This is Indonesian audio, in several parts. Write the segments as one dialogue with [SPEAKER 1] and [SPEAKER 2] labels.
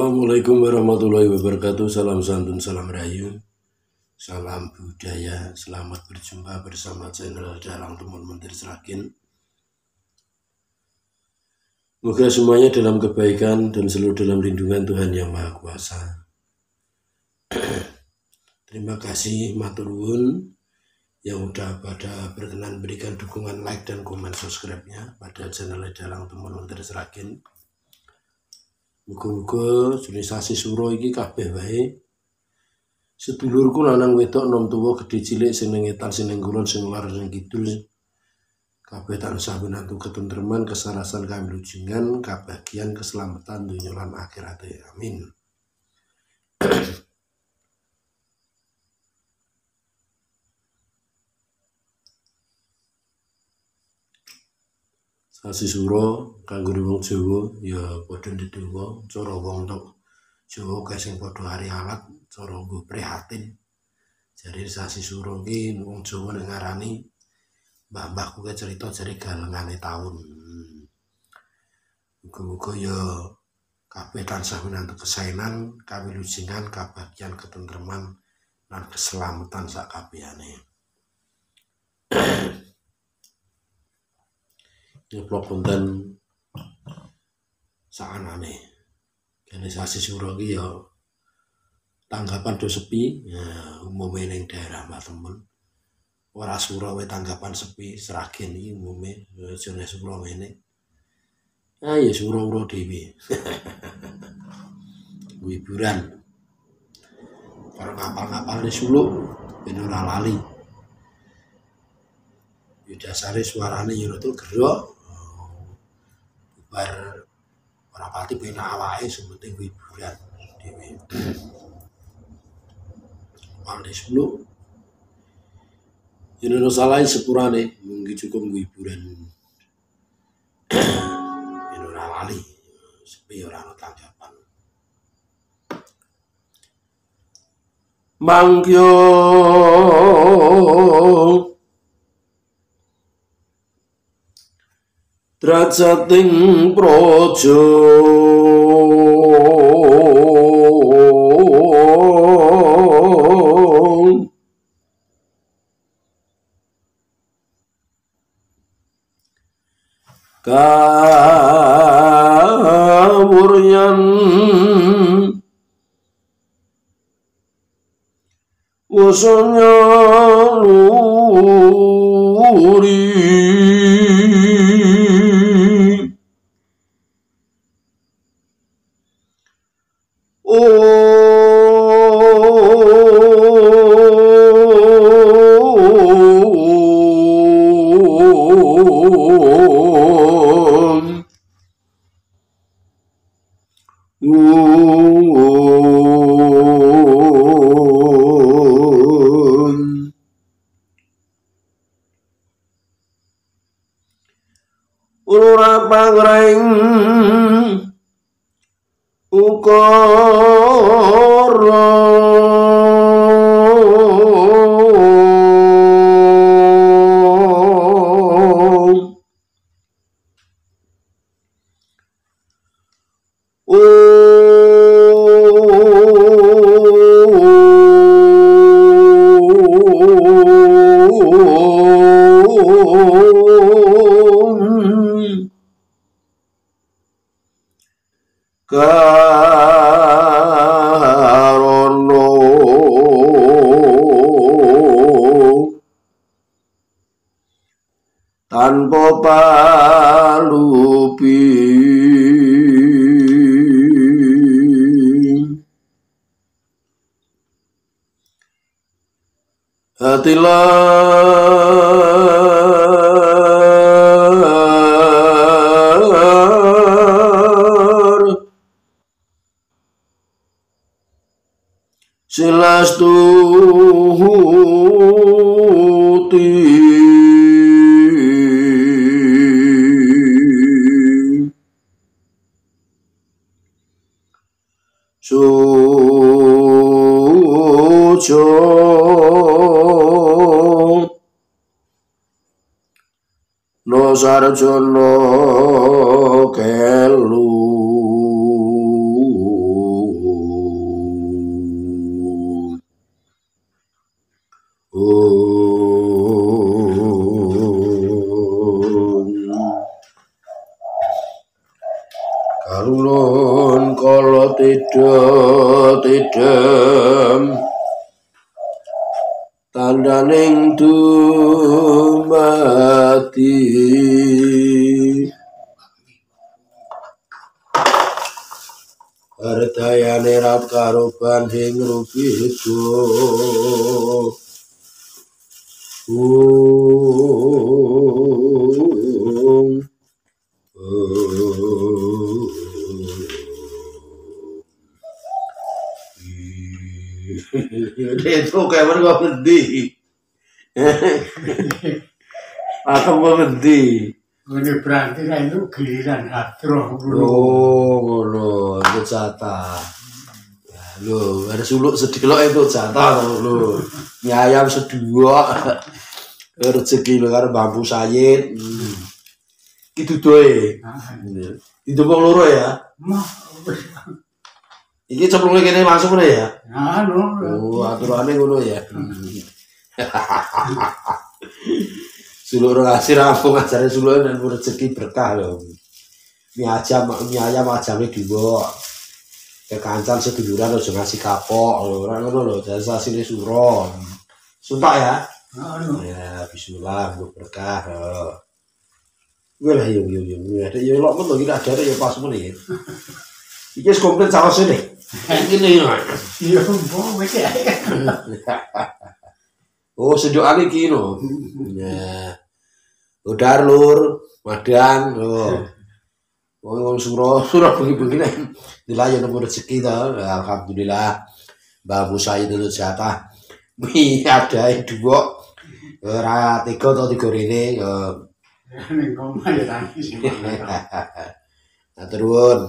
[SPEAKER 1] Assalamualaikum warahmatullahi wabarakatuh. Salam santun, salam rayu, salam budaya. Selamat berjumpa bersama channel Dalang Tumon Menteri Seragen. Moga semuanya dalam kebaikan dan selalu dalam lindungan Tuhan Yang Maha Kuasa. Terima kasih matur nuwun yang udah pada berkenan berikan dukungan like dan komen subscribe-nya pada channel Dalang Tumon Menteri Seragen. Muga-muga jroning sasi suro iki kabeh wae sedulurku lanang wedok nom tuwa gedhe cilik sing ning etan sing ning kulon sing lor sing kidul kabeh tansah winantu ketentreman, kesarasan, kawilujengan, kabahagiaan, keselamatan dunya lan akhirat. Amin. Sasi suro kanggo wong Jawa ya padha ndedonga, cara wong tok Jawa kae sing padha hari alat, cara nggo prihatin. Jare sasi suro iki wong Jawa nek ngarani mbah-mbahku ke cerita jare galengane taun. Muga-muga ya kabeh tansah winantu kesaenan, kawilujengan, kabahagiaan, ketentreman lan keselamatan sak kabehane. Ngeplok konten saanane kene sasi suro iki ya tanggapan do sepi ya umume ning daerah Mbak Temen ora suro wae tanggapan sepi Seragen iki umume jane suro ngene ya suro-uro dhewe hiburan karo ngapal-ngapal di suluk ben ora lali ya dasare suarane ya rada gerok bar ora pati penak awake sementing hiburan dhewe. Wali suluk yen ono salah sepurane mungkin cukup hiburan. Yen ora lali sepi ora ono tanggapan. Mangkyo Drajating praja kawuryan wasanya luri ora pangreng ukara karono tanpa palupi hatilar silastuti sujo no sarjana kelu tidem tandaning dumati ardayane rap karoban hing rupido itu kayak mana gak berhenti atau gak berhenti
[SPEAKER 2] ini berarti itu giliran hadroh
[SPEAKER 1] lo itu jatah lo ada suluk sedilok itu jatah lo mie ayam sedua rezeki lo karena bambu sayit itu doy itu bang loro ya ini sebelumnya kini langsung ya aturannya ngono ya suluk ngasih rampung ajaran suluk dan rezeki berkah loh mie ayam ajamnya dua kekancan seduluran aja ngasih kapok orang ngono lho jasa sini suro sumpah ya ya bismillah berkah gue lah yung ada yang lok men lho ada ya pas men ya iki wis komplit saus ini ini
[SPEAKER 2] iya mbok wis ya
[SPEAKER 1] oh sedokane iki no ya udah lur madang wong suro begini dilayan nomor rezeki dah alhamdulillah bambu saya dulu jatah mie ada dua ora tiga atau tiga ini nah turun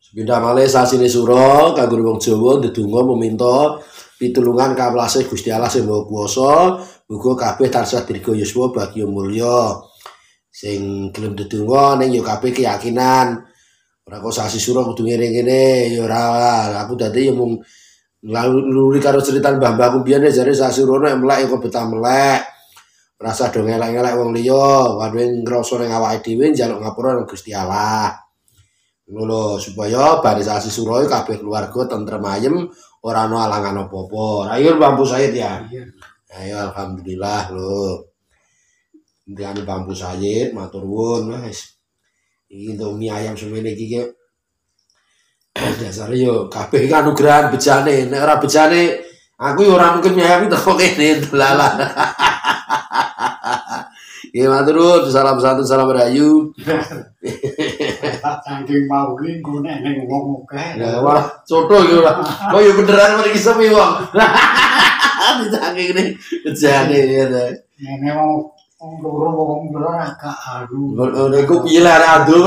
[SPEAKER 1] sepindah malih sasine suro kanggo wong Jawa ndedonga meminta pitulungan kawelase Gusti Allah sing Maha Kuwasa muga kabeh tansah dirga yuswa bagya mulya sing gelem ndedonga ning yo kabeh keyakinan ora kok sasi sura kudu ngene-ngene ya ora aku dadi yo mung ngluri karo cerita mbah-mbahku biyen jare sasi sura nek melek kok betah melek rasa do ngelek-ngelek wong liya waduh ngrasa ning awake dhewe njaluk ngapura nang Gusti Allah ngono supaya bar sasi sura kabeh keluarga tentrem ayem ora ana alangan apa-apa ayo bambu sayit ya ayo alhamdulillah lho ndane bambu sayit matur nuwun wis iki mie ayam semene iki dasare yo kabeh iki anugrahan bejane nek ora bejane aku yo ora mungkin mie ayam teko kene delalah ya matur nuwun salam santun salam rahayu
[SPEAKER 2] saking mau ki nek ning wong akeh
[SPEAKER 1] ya wah coto iki ora kok yo beneran mriki sepi wong ditake ngene bejane ya
[SPEAKER 2] nek mau wong ora agak anu
[SPEAKER 1] niku piye lah adu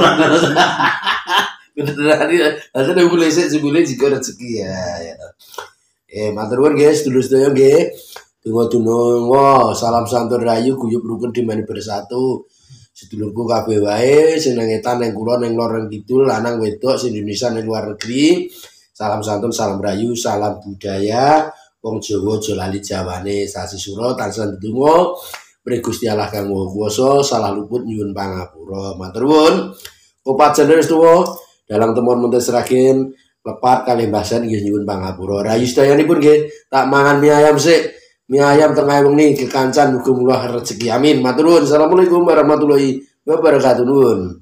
[SPEAKER 1] beneran iki nek boleh sik sebule jika rezeki ya matur nuwun guys sedulur-sedulur nggih Tunggu salam santun rayu guyub rukun dimani bersatu sedulurku kabeh wae sing nang etan nang kulon nang lor nang kidul lanang wedok sing Indonesia nang luar negeri salam santun salam rayu salam budaya wong Jawa aja lali jawane sasi sura tansah ndedonga mrih Gusti Allah Kang Maha Kuwasa salah luput nyuwun pangapura matur nuwun kopajen wis tuwa dalang temon muntes seragen lepat kalih bahasan nggih nyuwun pangapura rayu sedayanipun nggih tak mangan mie ayam sik mie ayam tengah wengi kekancan muga mulah rezeki amin matur nuwun assalamualaikum warahmatullahi wabarakatuh nuwun